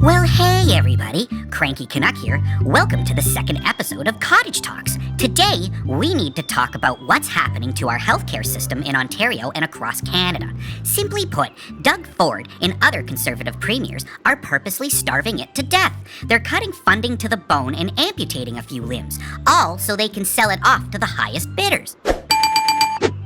Well, hey everybody, Cranky Canuck here. Welcome to the second episode of Cottage Talks. Today, we need to talk about what's happening to our healthcare system in Ontario and across Canada. Simply put, Doug Ford and other Conservative premiers are purposely starving it to death. They're cutting funding to the bone and amputating a few limbs, all so they can sell it off to the highest bidders.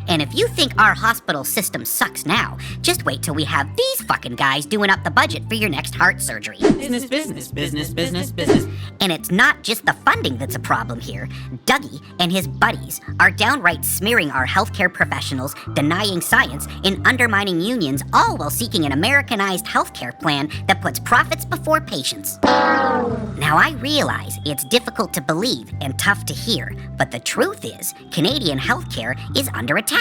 And if you think our hospital system sucks now, just wait till we have these fucking guys doing up the budget for your next heart surgery. Business, business, business, business, business. And it's not just the funding that's a problem here. Dougie and his buddies are downright smearing our healthcare professionals, denying science, and undermining unions, all while seeking an Americanized healthcare plan that puts profits before patients. Now, I realize it's difficult to believe and tough to hear, but the truth is, Canadian healthcare is under attack.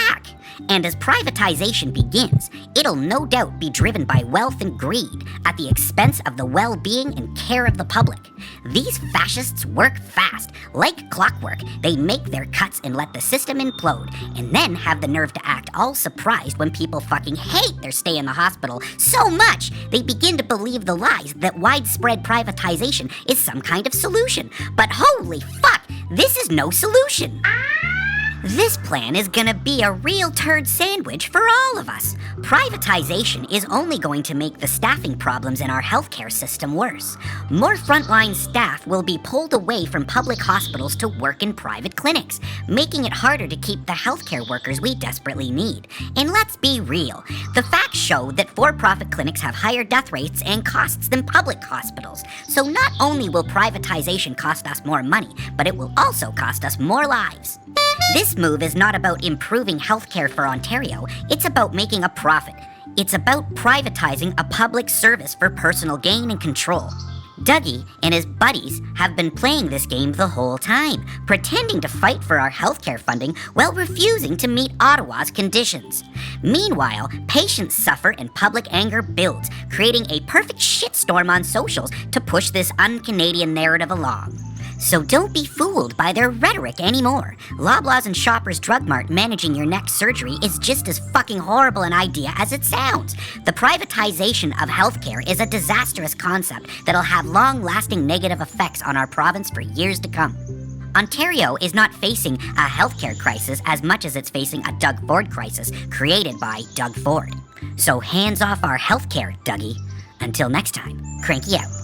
And as privatization begins, it'll no doubt be driven by wealth and greed at the expense of the well-being and care of the public. These fascists work fast. Like clockwork, they make their cuts and let the system implode, and then have the nerve to act all surprised when people fucking hate their stay in the hospital so much they begin to believe the lies that widespread privatization is some kind of solution. But holy fuck, this is no solution. This plan is gonna be a real turd sandwich for all of us. Privatization is only going to make the staffing problems in our healthcare system worse. More frontline staff will be pulled away from public hospitals to work in private clinics, making it harder to keep the healthcare workers we desperately need. And let's be real, the facts show that for-profit clinics have higher death rates and costs than public hospitals. So not only will privatization cost us more money, but it will also cost us more lives. This move is not about improving healthcare for Ontario, it's about making a profit. It's about privatizing a public service for personal gain and control. Dougie and his buddies have been playing this game the whole time, pretending to fight for our healthcare funding while refusing to meet Ottawa's conditions. Meanwhile, patients suffer and public anger builds, creating a perfect shitstorm on socials to push this un-Canadian narrative along. So don't be fooled by their rhetoric anymore. Loblaws and Shoppers Drug Mart managing your next surgery is just as fucking horrible an idea as it sounds. The privatization of healthcare is a disastrous concept that'll have long-lasting negative effects on our province for years to come. Ontario is not facing a healthcare crisis as much as it's facing a Doug Ford crisis created by Doug Ford. So hands off our healthcare, Dougie. Until next time, Cranky out.